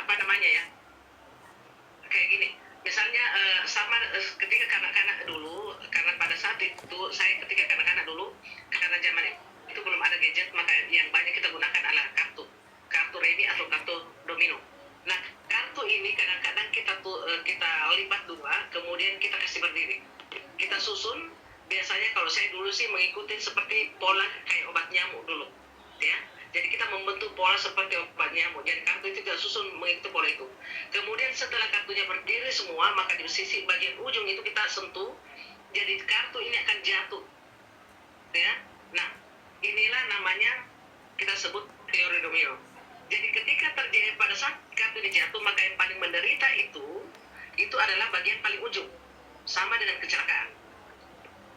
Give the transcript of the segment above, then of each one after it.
apa namanya ya, kayak gini. Misalnya sama ketika kanak-kanak dulu, karena pada saat itu saya ketika kanak-kanak dulu, karena zaman itu belum ada gadget, maka yang banyak kita gunakan adalah kartu remi atau kartu domino. Nah, kartu ini kadang-kadang kita lipat dua, kemudian kita kasih berdiri, kita susun. Biasanya kalau saya dulu sih mengikuti seperti pola kayak obat nyamuk dulu, ya. Jadi kita membentuk pola seperti obat nyamuk. Jadi kartu itu kita susun mengikuti pola itu. Kemudian setelah kartunya berdiri semua, maka di sisi bagian ujung itu kita sentuh. Jadi kartu ini akan jatuh, ya. Nah, inilah namanya kita sebut teori domino. Jadi ketika terjadi pada saat kartu ini jatuh, maka yang paling menderita itu adalah bagian paling ujung, sama dengan kecelakaan.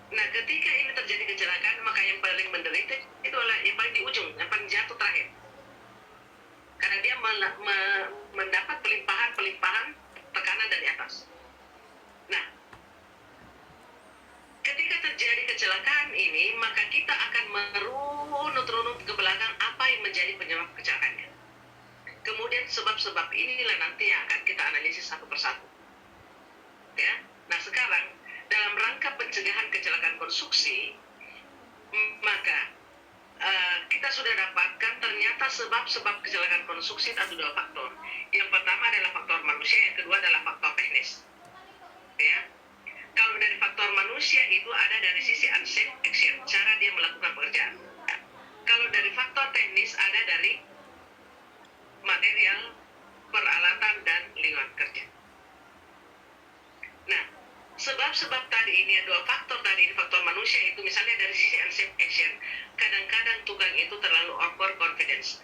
Nah, ketika ini terjadi kecelakaan, maka yang paling menderita itu adalah yang paling di ujung, yang paling jatuh terakhir. Karena dia mendapat pelimpahan tekanan dari atas. Nah, ketika terjadi kecelakaan ini, maka kita akan merunut ke belakang apa yang menjadi penyebab kecelakaannya. Kemudian sebab-sebab inilah nanti yang akan kita analisis satu persatu. Ya. Nah, sekarang dalam rangka pencegahan kecelakaan konstruksi, maka kita sudah dapatkan ternyata sebab-sebab kecelakaan konstruksi ada dua faktor. Yang pertama adalah faktor manusia, yang kedua adalah faktor teknis. Ya. Kalau dari faktor manusia itu ada dari sisi unsafe action, cara dia melakukan pekerjaan. Kalau dari faktor teknis ada dari material, peralatan, dan lingkungan kerja. Nah, sebab-sebab tadi ini, dua faktor tadi, faktor manusia itu misalnya dari sisi unsafe action, kadang-kadang tukang itu terlalu over confidence.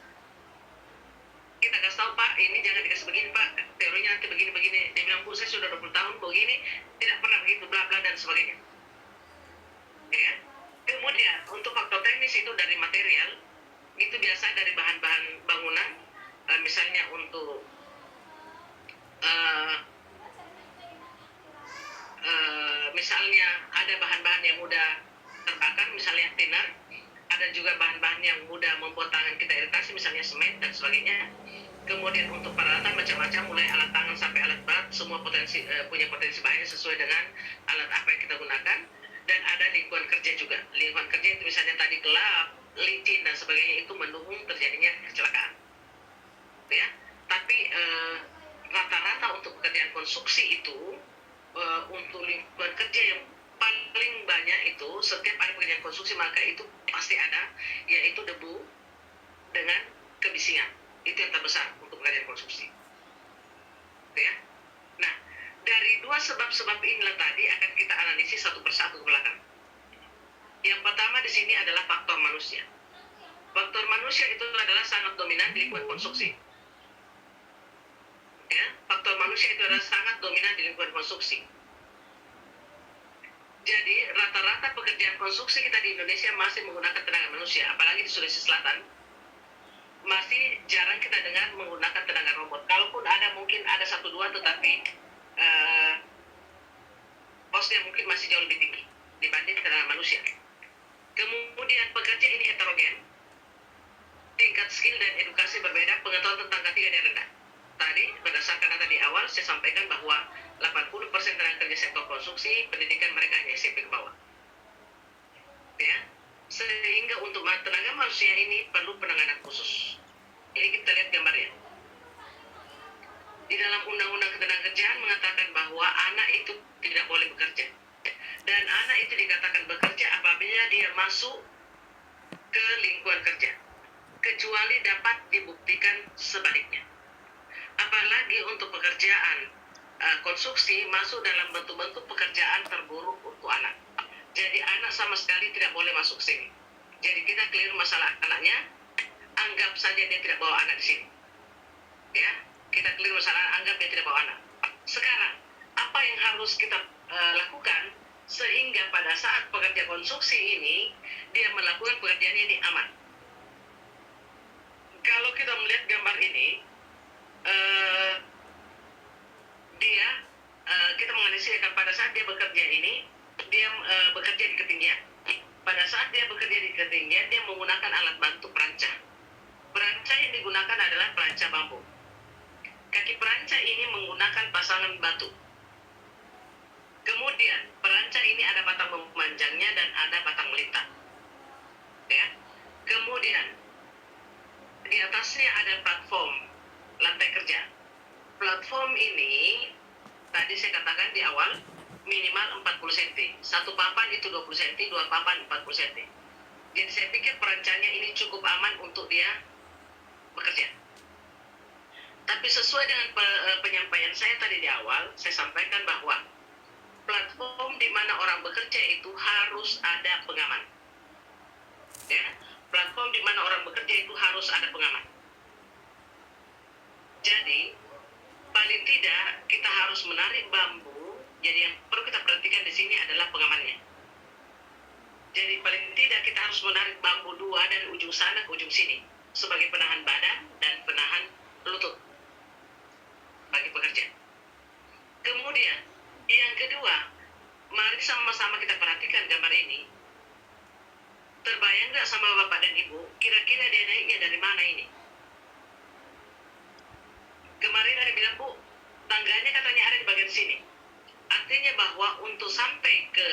Kita kasih tahu, Pak, ini jangan dikasih begini, Pak, teorinya nanti begini-begini. Dia bilang, Bu, saya sudah 20 tahun begini, tidak pernah begitu, bla bla dan sebagainya. Ya. Kemudian untuk faktor teknis itu dari material, itu biasa dari bahan-bahan bangunan, misalnya untuk misalnya ada bahan-bahan yang mudah terbakar, misalnya thinner, ada juga bahan-bahan yang mudah membuat tangan kita iritasi, misalnya semen dan sebagainya. Kemudian untuk peralatan macam-macam, mulai alat tangan sampai alat berat, semua punya potensi bahaya sesuai dengan alat apa yang kita gunakan. Dan ada lingkungan kerja juga. Lingkungan kerja itu misalnya tadi gelap, licin dan sebagainya, itu mendukung terjadinya kecelakaan. Ya, tapi rata-rata untuk pekerjaan konstruksi itu, untuk lingkungan kerja yang paling banyak itu, setiap ada pekerjaan konstruksi maka itu pasti ada, yaitu debu dengan kebisingan. Itu yang terbesar untuk pekerjaan konstruksi. Ya. Nah, dari dua sebab-sebab inilah tadi akan kita analisis satu persatu ke belakang. Yang pertama di sini adalah faktor manusia. Faktor manusia itu adalah sangat dominan di lingkungan konstruksi. Ya, faktor manusia itu adalah sangat dominan di lingkungan konstruksi. Jadi rata-rata pekerjaan konstruksi kita di Indonesia masih menggunakan tenaga manusia, apalagi di Sulawesi Selatan. Masih jarang kita dengar menggunakan tenaga robot. Kalaupun ada, mungkin ada satu dua, tetapi posnya mungkin masih jauh lebih tinggi dibanding tenaga manusia. Kemudian pekerja ini heterogen, tingkat skill dan edukasi berbeda, pengetahuan tentang ketiga dia rendah. Tadi berdasarkan data di awal saya sampaikan bahwa 80% tenaga kerja sektor konstruksi pendidikan mereka hanya SMP ke bawah. Ya, sehingga untuk tenaga manusia ini perlu penanganan khusus. Ini kita lihat gambarnya. Di dalam Undang-Undang Ketenagakerjaan mengatakan bahwa anak itu tidak boleh bekerja. Dan anak itu dikatakan bekerja apabila dia masuk ke lingkungan kerja, kecuali dapat dibuktikan sebaliknya. Apalagi untuk pekerjaan konstruksi masuk dalam bentuk-bentuk pekerjaan terburuk untuk anak. Jadi anak sama sekali tidak boleh masuk ke sini. Jadi kita clear masalah anaknya, anggap saja dia tidak bawa anak di sini. Ya, kita clear masalah, anggap dia tidak bawa anak. Sekarang, apa yang harus kita lakukan sehingga pada saat pekerja konstruksi ini dia melakukan pekerjaan ini aman? Kalau kita melihat gambar ini, kita menganalisiskan pada saat dia bekerja ini, dia bekerja di ketinggian. Pada saat dia bekerja di ketinggian, dia menggunakan alat bantu perancah. Perancah yang digunakan adalah perancah bambu. Kaki peranca ini menggunakan pasangan batu. Kemudian peranca ini ada batang memanjangnya dan ada batang melintang. Ya. Kemudian di atasnya ada platform lantai kerja. Platform ini tadi saya katakan di awal minimal 40 cm. Satu papan itu 20 cm, dua papan 40 cm. Jadi saya pikir perancanya ini cukup aman untuk dia bekerja. Tapi sesuai dengan penyampaian saya tadi di awal, saya sampaikan bahwa platform di mana orang bekerja itu harus ada pengaman. Ya, platform di mana orang bekerja itu harus ada pengaman. Jadi, paling tidak kita harus menarik bambu. Jadi yang perlu kita perhatikan di sini adalah pengamannya. Jadi paling tidak kita harus menarik bambu dua dari ujung sana ke ujung sini sebagai penahan badan dan penahan lutut bagi pekerja. Kemudian yang kedua, mari sama-sama kita perhatikan gambar ini. Terbayang nggak sama bapak dan ibu, kira-kira dia naiknya dari mana ini? Kemarin ada bilang, Bu, tangganya katanya ada di bagian sini. Artinya bahwa untuk sampai ke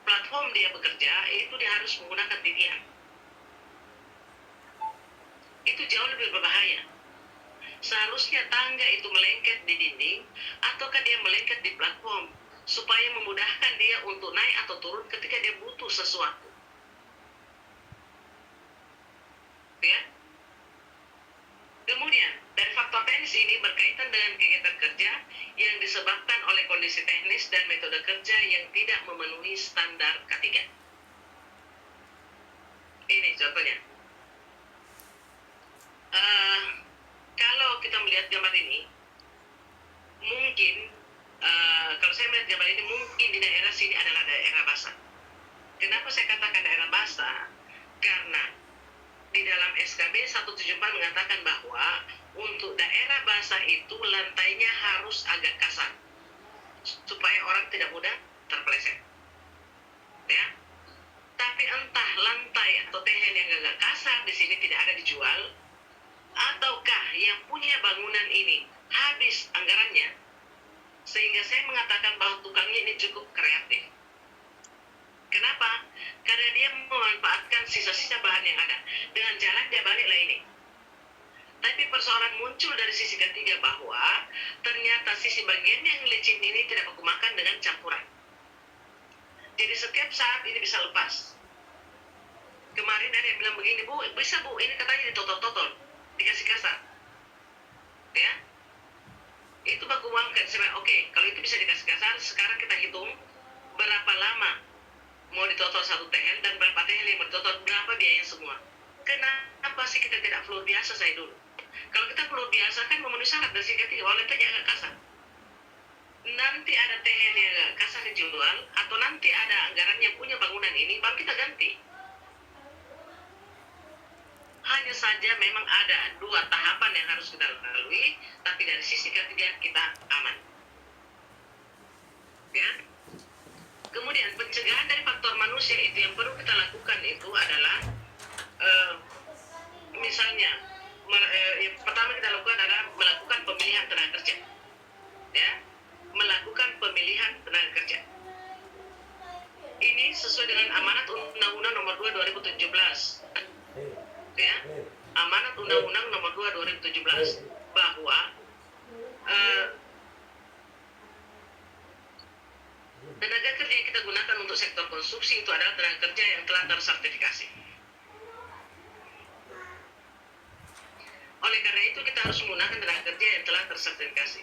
platform dia bekerja, itu dia harus menggunakan titian. Itu jauh lebih berbahaya. Seharusnya tangga itu melengket di dinding, ataukah dia melengket di platform, supaya memudahkan dia untuk naik atau turun ketika dia butuh sesuatu. Ya. Kemudian, dari faktor teknis ini berkaitan dengan kegiatan kerja yang disebabkan oleh kondisi teknis dan metode kerja yang tidak memenuhi standar K3. Ini contohnya. Kalau kita melihat gambar ini, mungkin kalau saya melihat gambar ini, mungkin di daerah sini adalah daerah basah. Kenapa saya katakan daerah basah? Karena di dalam SKB 174 mengatakan bahwa untuk daerah basah itu lantainya harus agak kasar supaya orang tidak mudah terpeleset. Ya. Tapi entah lantai atau tehel yang agak kasar di sini tidak ada dijual, ataukah yang punya bangunan ini habis anggarannya, sehingga saya mengatakan bahwa tukangnya ini cukup kreatif. Kenapa? Karena dia memanfaatkan sisa-sisa bahan yang ada. Dengan jalan dia baliklah ini. Tapi persoalan muncul dari sisi ketiga bahwa ternyata sisi bagian yang licin ini tidak aku makan dengan campuran. Jadi setiap saat ini bisa lepas. Kemarin ada yang bilang begini, Bu, bisa Bu, ini katanya ditotol-totol, dikasih kasar. Ya, itu baku uangkan. Oke, kalau itu bisa dikasih kasar, sekarang kita hitung berapa lama mau ditotol satu tehel dan berapa tehel yang mau ditotol, berapa biaya semua. Kenapa sih kita tidak floor biasa saya dulu? Kalau kita floor biasa kan memenuhi syarat dari sisi ketiga, walaupun agak kasar. Nanti ada tehel yang agak kasar dijual, atau nanti ada anggaran yang punya bangunan ini, baru kita ganti. Hanya saja memang ada dua tahapan yang harus kita lalui, tapi dari sisi ketiga kita aman. Ya. Kemudian pencegahan dari faktor manusia itu yang perlu kita lakukan itu adalah misalnya yang pertama kita lakukan adalah melakukan pemilihan tenaga kerja. Ya, melakukan pemilihan tenaga kerja. Ini sesuai dengan amanat Undang-Undang Nomor 2 2017. Ya, amanat Undang-Undang Nomor 2 2017 bahwa tenaga kerja yang kita gunakan untuk sektor konstruksi itu adalah tenaga kerja yang telah tersertifikasi. Oleh karena itu kita harus menggunakan tenaga kerja yang telah tersertifikasi.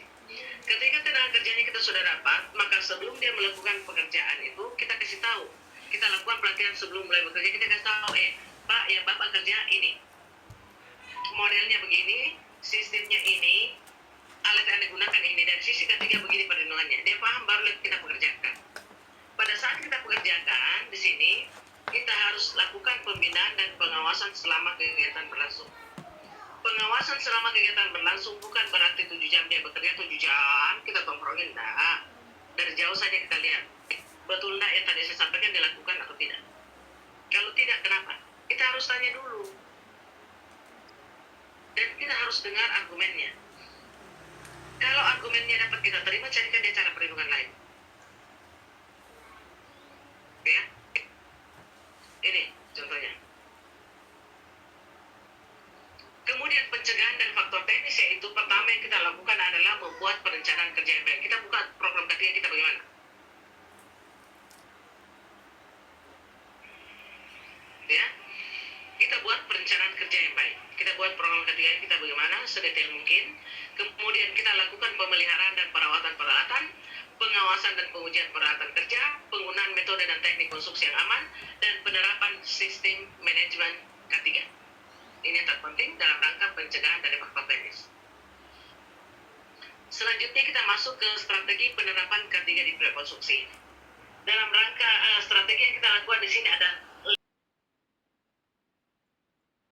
Ketika tenaga kerjanya kita sudah dapat, maka sebelum dia melakukan pekerjaan itu kita kasih tahu. Kita lakukan pelatihan sebelum mulai bekerja, kita kasih tahu, Pak, yang Bapak kerja ini, modelnya begini, sistemnya ini, alat yang digunakan ini, dan sisi ketiga begini perlindungannya. Dia paham baru kita pekerjakan. Pada saat kita pekerjakan di sini, kita harus lakukan pembinaan dan pengawasan selama kegiatan berlangsung. Pengawasan selama kegiatan berlangsung bukan berarti 7 jam dia bekerja, 7 jam kita tongkrongin, enggak. Dari jauh saja kita lihat, betul enggak yang tadi saya sampaikan dilakukan atau tidak. Kalau tidak, kenapa? Kita harus tanya dulu. Dan kita harus dengar argumennya. dapat kita terima, carikan dia cara perlindungan lain. Ya, ini contohnya. Kemudian pencegahan dan faktor teknis, yaitu pertama yang kita lakukan adalah membuat perencanaan kerja yang baik. Kita buka program K3 kita bagaimana? Ya, kita buat perencanaan kerja yang baik. Kita buat program K3 kita bagaimana sedetail mungkin. Kemudian kita lakukan pemeliharaan dan perawatan peralatan, pengawasan dan pengujian peralatan kerja, penggunaan metode dan teknik konstruksi yang aman, dan penerapan sistem manajemen K3. Ini yang terpenting dalam rangka pencegahan dari faktor teknis. Selanjutnya kita masuk ke strategi penerapan K3 di proyek konstruksi. Dalam rangka strategi yang kita lakukan di sini ada